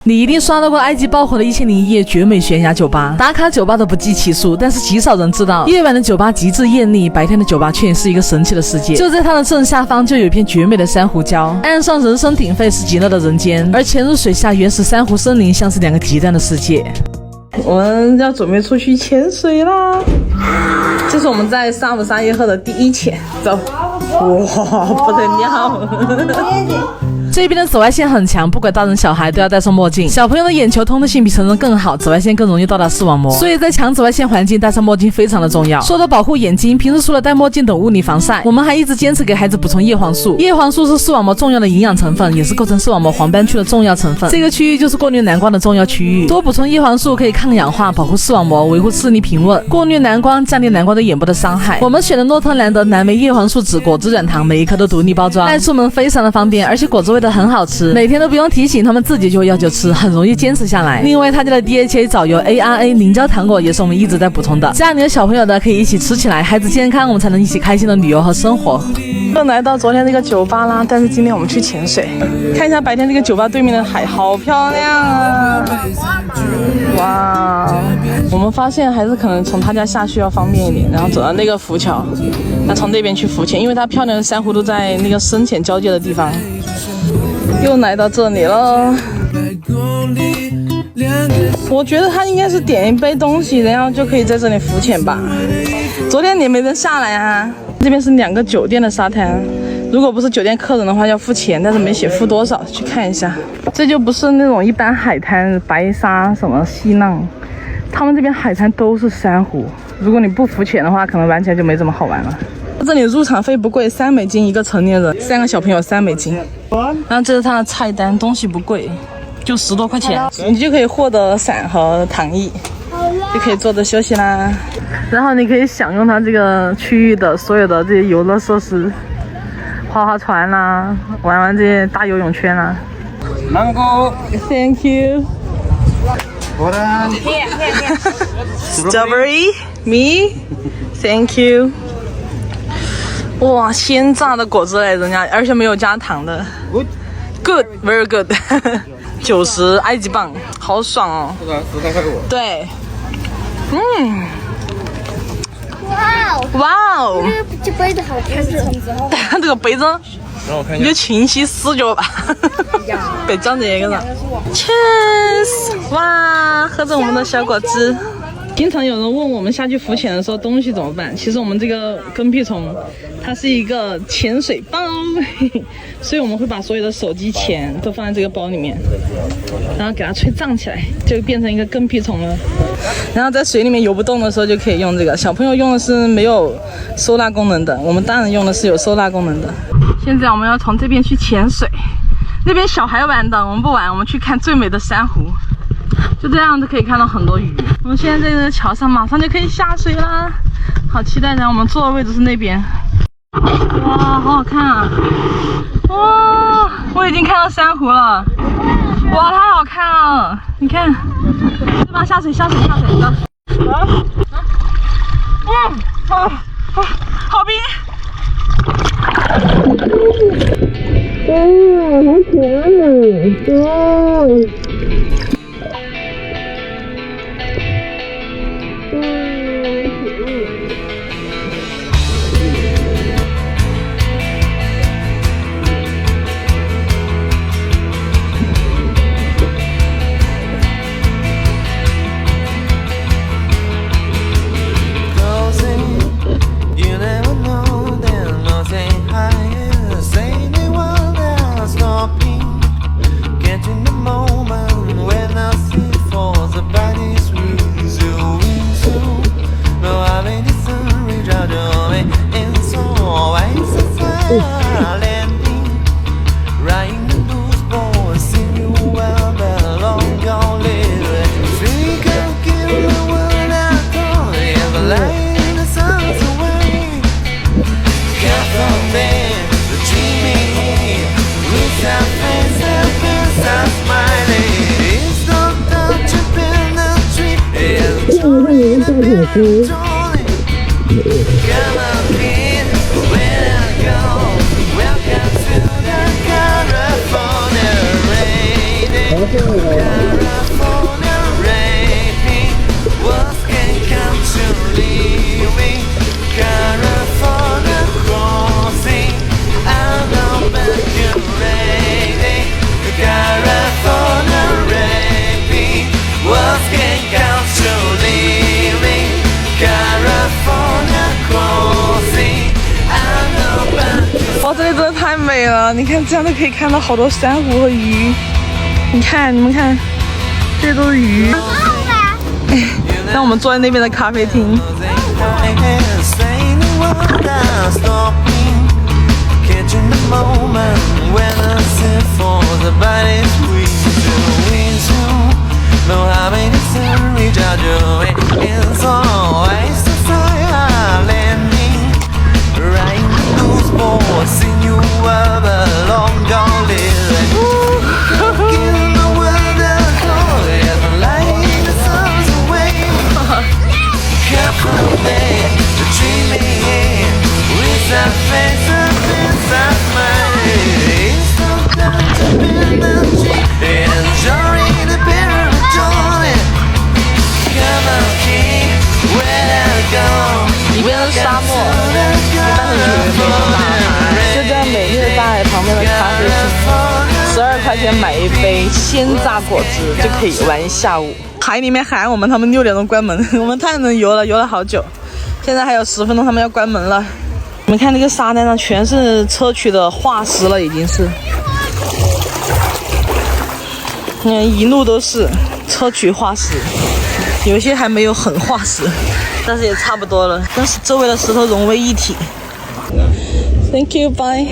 你一定刷到过埃及爆火的1001夜绝美悬崖酒吧，打卡酒吧都不计其数，但是极少人知道，夜晚的酒吧极致艳丽，白天的酒吧却是一个神奇的世界。就在它的正下方，就有一片绝美的珊瑚礁，岸上人声鼎沸，是极乐的人间，而潜入水下原始珊瑚森林，像是两个极端的世界。我们要准备出去潜水啦！这是我们在沙姆沙耶赫的第一潜，走！哇，不得了！这边的紫外线很强，不管大人小孩都要戴上墨镜。小朋友的眼球通透性比成人更好，紫外线更容易到达视网膜，所以在强紫外线环境戴上墨镜非常的重要。说到保护眼睛，平时除了戴墨镜等物理防晒，我们还一直坚持给孩子补充叶黄素。叶黄素是视网膜重要的营养成分，也是构成视网膜黄斑区的重要成分。这个区域就是过滤蓝光的重要区域，多补充叶黄素可以抗氧化，保护视网膜，维护视力平稳，过滤蓝光，降低蓝光对眼部的伤害。我们选的诺特兰德蓝莓叶黄素酯果汁软糖，每一颗都独立包装，带出门非常的方便，而且果汁味道很好吃，每天都不用提醒，他们自己就会要求吃，很容易坚持下来。另外，他家的 DHA 藻油 ARA 凝胶糖果也是我们一直在补充的。家里有小朋友的可以一起吃起来，孩子健康，我们才能一起开心的旅游和生活。又来到昨天那个酒吧啦，但是今天我们去潜水，看一下白天这个酒吧对面的海，好漂亮啊！哇，我们发现还是可能从他家下去要方便一点，然后走到那个浮桥，那从那边去浮潜，因为它漂亮的珊瑚都在那个深浅交界的地方。又来到这里了，我觉得他应该是点一杯东西，然后就可以在这里浮潜吧。昨天也没人下来啊。这边是2个酒店的沙滩，如果不是酒店客人的话要付钱，但是没写付多少，去看一下。这就不是那种一般海滩，白沙什么细浪，他们这边海滩都是珊瑚。如果你不浮潜的话，可能玩起来就没这么好玩了。这里入场费不贵，3美金一个成年人，3个小朋友3美金。然后这是它的菜单，东西不贵，就10多块钱，你就可以获得伞和躺椅，就可以坐着休息啦。然后你可以享用它这个区域的所有的这些游乐设施，划划船啦，玩这些大游泳圈啦。Mango. Thank you. Orange. Strawberry. Me. Thank you. 哇，鲜榨的果汁嘞，人家而且没有加糖的。Good, very good. 90埃及镑，好爽哦。13块5。对。哇哦！哇哦！这杯子好看是。这个杯子，让我看一下。你就清晰视觉吧。别讲这个了。Cheers！ 哇，喝着我们的小果汁。经常有人问我们下去浮潜的时候东西怎么办，其实我们这个跟屁虫它是一个潜水包，所以我们会把所有的手机钱都放在这个包里面，然后给它吹胀起来，就变成一个跟屁虫了。然后在水里面游不动的时候就可以用这个，小朋友用的是没有收纳功能的，我们大人用的是有收纳功能的。现在我们要从这边去潜水，那边小孩玩的，我们不玩，我们去看最美的珊瑚。就这样子可以看到很多鱼。我们现在在这个桥上，马上就可以下水啦，好期待！然后我们坐的位置是那边。哇，好好看啊！哇，我已经看到珊瑚了。哇，太好看了！你看，对吧？下水，下水，下水！走。好冰！好可爱！哇，这里真的太美了！你看，这样都可以看到好多珊瑚和鱼。你看，你们看，这都是鱼。那我们坐在那边的咖啡厅。里边是沙漠，但是就在美丽的大海旁边的咖啡厅，12块钱买一杯鲜榨果汁就可以玩一下午。海里面喊我们，他们6点钟关门，我们太能游了，游了好久。现在还有10分钟，他们要关门了。你们看那个沙滩上全是砗磲的化石了，已经是。一路都是砗磲化石，有些还没有很化石，但是也差不多了，跟周围的石头融为一体。Thank you, bye。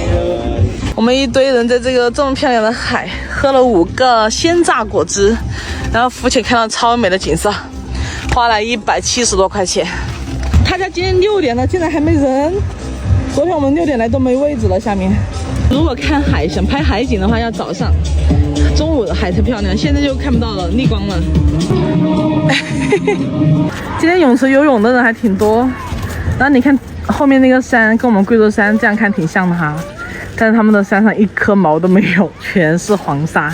我们一堆人在这么漂亮的海，喝了5个鲜榨果汁，然后浮潜看到超美的景色，花了170多块钱。他家今天6点了，竟然还没人。昨天我们6点来都没位置了，下面。如果看海，想拍海景的话，要早上，中午海才漂亮。现在就看不到了，逆光了。今天泳池游泳的人还挺多，然后你看后面那个山跟我们贵州山这样看挺像的哈，但是他们的山上一颗毛都没有，全是黄沙。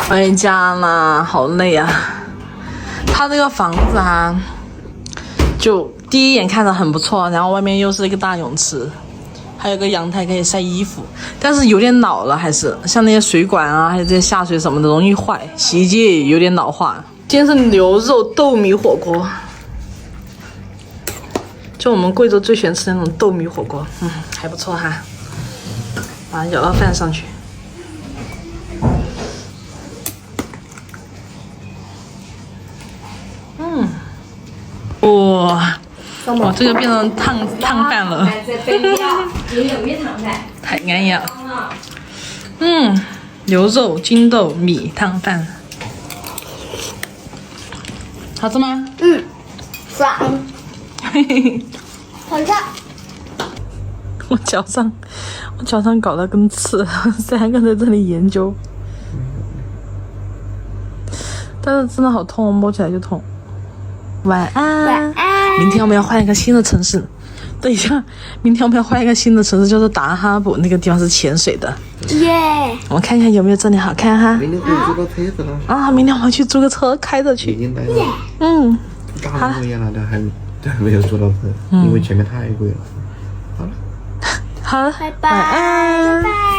回家啦，好累啊！他这个房子啊，就第一眼看着很不错，然后外面又是一个大泳池，还有个阳台可以晒衣服，但是有点老了，还是像那些水管啊，还有这些下水什么的容易坏，洗衣机也有点老化。今天是牛肉豆米火锅，就我们贵州最喜欢吃那种豆米火锅，还不错哈。把舀到饭上去。哇，这个变成烫饭了，太安逸了。牛肉、筋豆、米烫饭，好吃吗？爽。好吃。我脚上搞得跟刺，3个在这里研究，但是真的好痛，摸起来就痛。晚安。晚安。明天我们要换一个新的城市。等一下，明天我们要换一个新的城市，叫做达哈卜，那个地方是潜水的。耶！我们看看有没有这里好看哈。明天可以租个车子了。啊，明天我们去租个车开着去。已经来了。好了。大年了，还没有租到车，因为前面太贵了。好了。拜拜。晚安。拜拜。